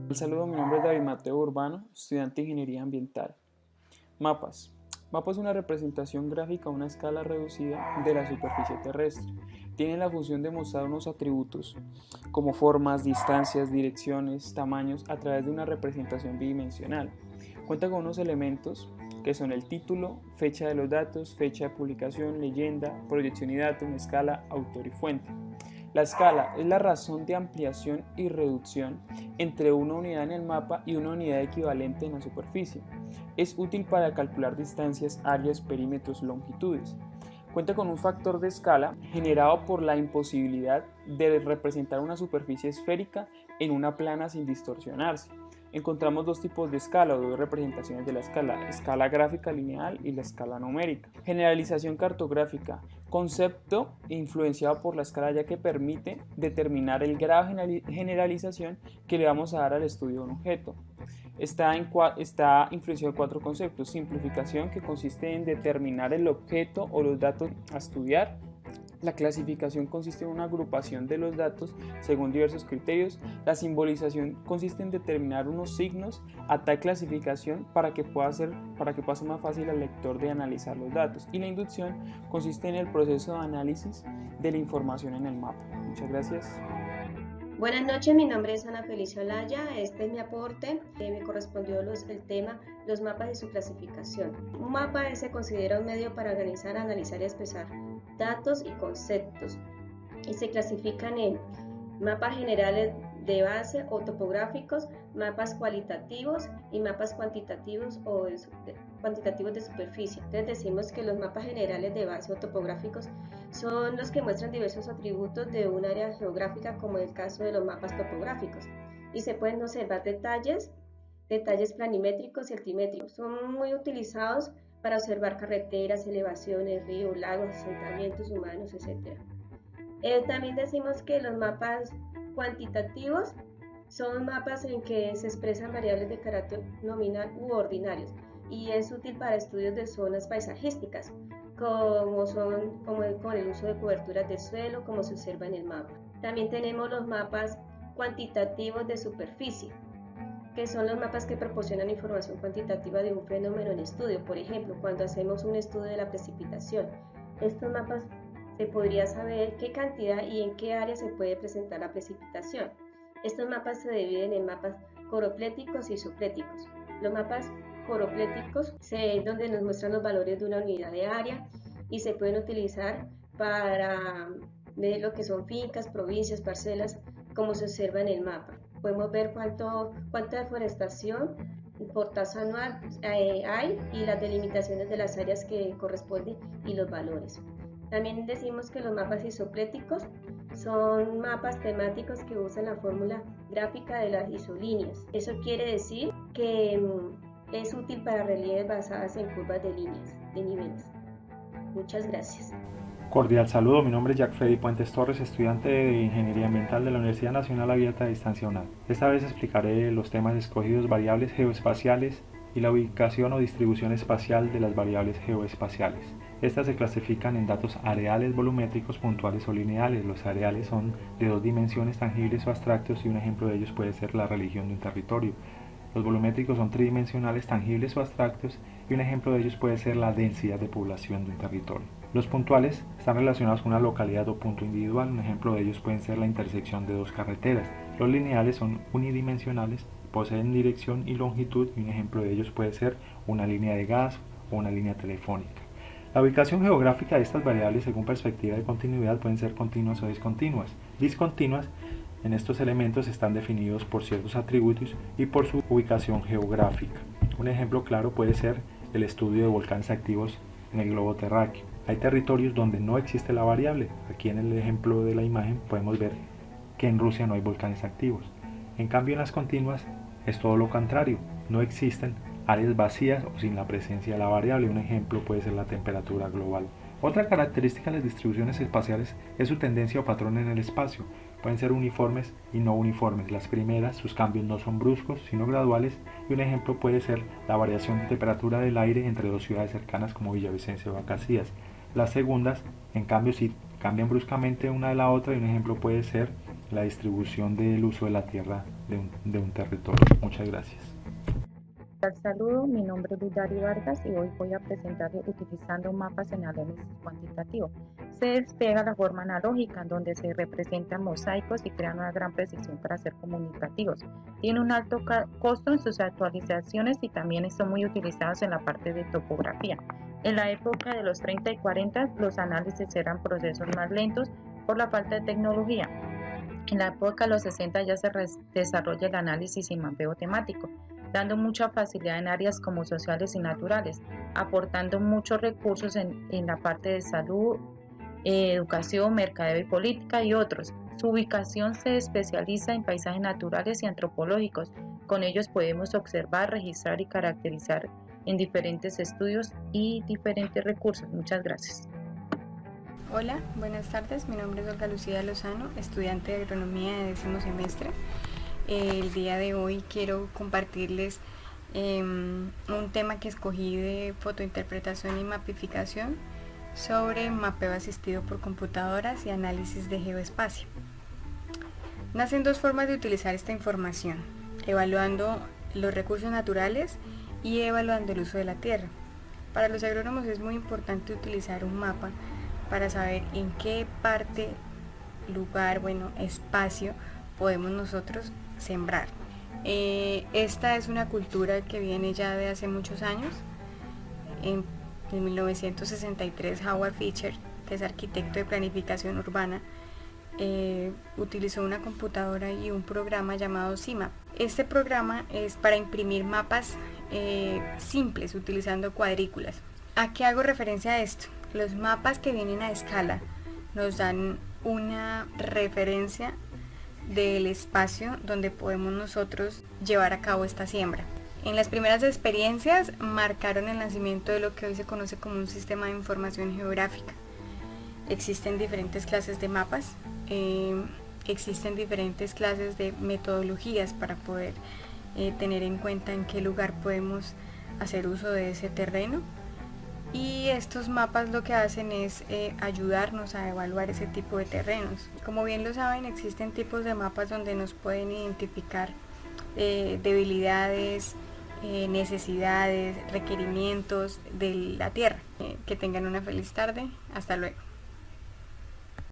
Un saludo, mi nombre es David Mateo Urbano, estudiante de Ingeniería Ambiental. Mapas. Mapa es una representación gráfica a una escala reducida de la superficie terrestre. Tiene la función de mostrar unos atributos como formas, distancias, direcciones, tamaños a través de una representación bidimensional. Cuenta con unos elementos que son el título, fecha de los datos, fecha de publicación, leyenda, proyección y datum, escala, autor y fuente. La escala es la razón de ampliación y reducción entre una unidad en el mapa y una unidad equivalente en la superficie. Es útil para calcular distancias, áreas, perímetros, longitudes. Cuenta con un factor de escala generado por la imposibilidad de representar una superficie esférica en una plana sin distorsionarse. Encontramos dos tipos de escala o dos representaciones de la escala gráfica lineal y la escala numérica. Generalización cartográfica, concepto influenciado por la escala ya que permite determinar el grado de generalización que le vamos a dar al estudio de un objeto. Está influenciado en cuatro conceptos: simplificación, que consiste en determinar el objeto o los datos a estudiar. La clasificación consiste en una agrupación de los datos según diversos criterios. La simbolización consiste en determinar unos signos a tal clasificación para que pueda ser más fácil al lector de analizar los datos. Y la inducción consiste en el proceso de análisis de la información en el mapa. Muchas gracias. Buenas noches, mi nombre es Ana Felicia Olaya, este es mi aporte, me correspondió el tema los mapas y su clasificación. Un mapa se considera un medio para organizar, analizar y expresar datos y conceptos y se clasifican en mapas generales de base o topográficos, mapas cualitativos y mapas cuantitativos o cuantitativos de superficie. Entonces decimos que los mapas generales de base o topográficos son los que muestran diversos atributos de un área geográfica, como en el caso de los mapas topográficos, y se pueden observar detalles planimétricos y altimétricos. Son muy utilizados para observar carreteras, elevaciones, ríos, lagos, asentamientos humanos, etc. También decimos que los mapas cuantitativos son mapas en que se expresan variables de carácter nominal u ordinarios y es útil para estudios de zonas paisajísticas, como con el uso de coberturas de suelo, como se observa en el mapa. También tenemos los mapas cuantitativos de superficie, que son los mapas que proporcionan información cuantitativa de un fenómeno en estudio. Por ejemplo, cuando hacemos un estudio de la precipitación, estos mapas se podría saber qué cantidad y en qué área se puede presentar la precipitación. Estos mapas se dividen en mapas coropléticos y subpléticos. Los mapas coropléticos es donde nos muestran los valores de una unidad de área y se pueden utilizar para ver lo que son fincas, provincias, parcelas, como se observa en el mapa. Podemos ver cuánta deforestación por tasa anual hay y las delimitaciones de las áreas que corresponden y los valores. También decimos que los mapas isopléticos son mapas temáticos que usan la fórmula gráfica de las isolíneas. Eso quiere decir que es útil para relieves basadas en curvas de líneas, de niveles. Muchas gracias. Cordial saludo, mi nombre es Jack Freddy Puentes Torres, estudiante de Ingeniería Ambiental de la Universidad Nacional Abierta de Distancia UNAD. Esta vez explicaré los temas escogidos: variables geoespaciales y la ubicación o distribución espacial de las variables geoespaciales. Estas se clasifican en datos areales, volumétricos, puntuales o lineales. Los areales son de dos dimensiones, tangibles o abstractos, y un ejemplo de ellos puede ser la religión de un territorio. Los volumétricos son tridimensionales, tangibles o abstractos, y un ejemplo de ellos puede ser la densidad de población de un territorio. Los puntuales están relacionados con una localidad o punto individual. Un ejemplo de ellos pueden ser la intersección de dos carreteras. Los lineales son unidimensionales, poseen dirección y longitud, y un ejemplo de ellos puede ser una línea de gas o una línea telefónica. La ubicación geográfica de estas variables según perspectiva de continuidad pueden ser continuas o discontinuas. Discontinuas, en estos elementos están definidos por ciertos atributos y por su ubicación geográfica. Un ejemplo claro puede ser el estudio de volcanes activos en el globo terráqueo. Hay territorios donde no existe la variable. Aquí en el ejemplo de la imagen podemos ver que en Rusia no hay volcanes activos. En cambio, en las continuas es todo lo contrario. No existen áreas vacías o sin la presencia de la variable. Un ejemplo puede ser la temperatura global. Otra característica de las distribuciones espaciales es su tendencia o patrón en el espacio. Pueden ser uniformes y no uniformes. Las primeras, sus cambios no son bruscos, sino graduales, y un ejemplo puede ser la variación de temperatura del aire entre dos ciudades cercanas como Villavicencio o Acacías. Las segundas, en cambio, sí cambian bruscamente una de la otra, y un ejemplo puede ser la distribución del uso de la tierra de un territorio. Muchas gracias. Saludo, mi nombre es Ludari Vargas y hoy voy a presentarles utilizando mapas en análisis cuantitativo. Se despliega la forma analógica en donde se representan mosaicos y crean una gran precisión para ser comunicativos. Tiene un alto costo en sus actualizaciones y también son muy utilizados en la parte de topografía. En la época de los 30 y 40 los análisis eran procesos más lentos por la falta de tecnología. En la época de los 60 ya se desarrolla el análisis y mapeo temático, dando mucha facilidad en áreas como sociales y naturales, aportando muchos recursos en la parte de salud, educación, mercadeo y política y otros. Su ubicación se especializa en paisajes naturales y antropológicos. Con ellos podemos observar, registrar y caracterizar en diferentes estudios y diferentes recursos. Muchas gracias. Hola, buenas tardes. Mi nombre es Olga Lucía Lozano, estudiante de agronomía de 10º semestre. El día de hoy quiero compartirles un tema que escogí de fotointerpretación y mapificación sobre mapeo asistido por computadoras y análisis de geoespacio. Nacen dos formas de utilizar esta información, evaluando los recursos naturales y evaluando el uso de la tierra. Para los agrónomos es muy importante utilizar un mapa para saber en qué parte, lugar, espacio podemos nosotros sembrar. Esta es una cultura que viene ya de hace muchos años. En 1963 Howard Fisher, que es arquitecto de planificación urbana, utilizó una computadora y un programa llamado CIMAP. Este programa es para imprimir mapas simples utilizando cuadrículas. ¿A qué hago referencia a esto? Los mapas que vienen a escala nos dan una referencia del espacio donde podemos nosotros llevar a cabo esta siembra. En las primeras experiencias marcaron el nacimiento de lo que hoy se conoce como un sistema de información geográfica. Existen diferentes clases de mapas, existen diferentes clases de metodologías para poder tener en cuenta en qué lugar podemos hacer uso de ese terreno. Y estos mapas lo que hacen es ayudarnos a evaluar ese tipo de terrenos. Como bien lo saben, existen tipos de mapas donde nos pueden identificar debilidades, necesidades, requerimientos de la tierra. Que tengan una feliz tarde. Hasta luego.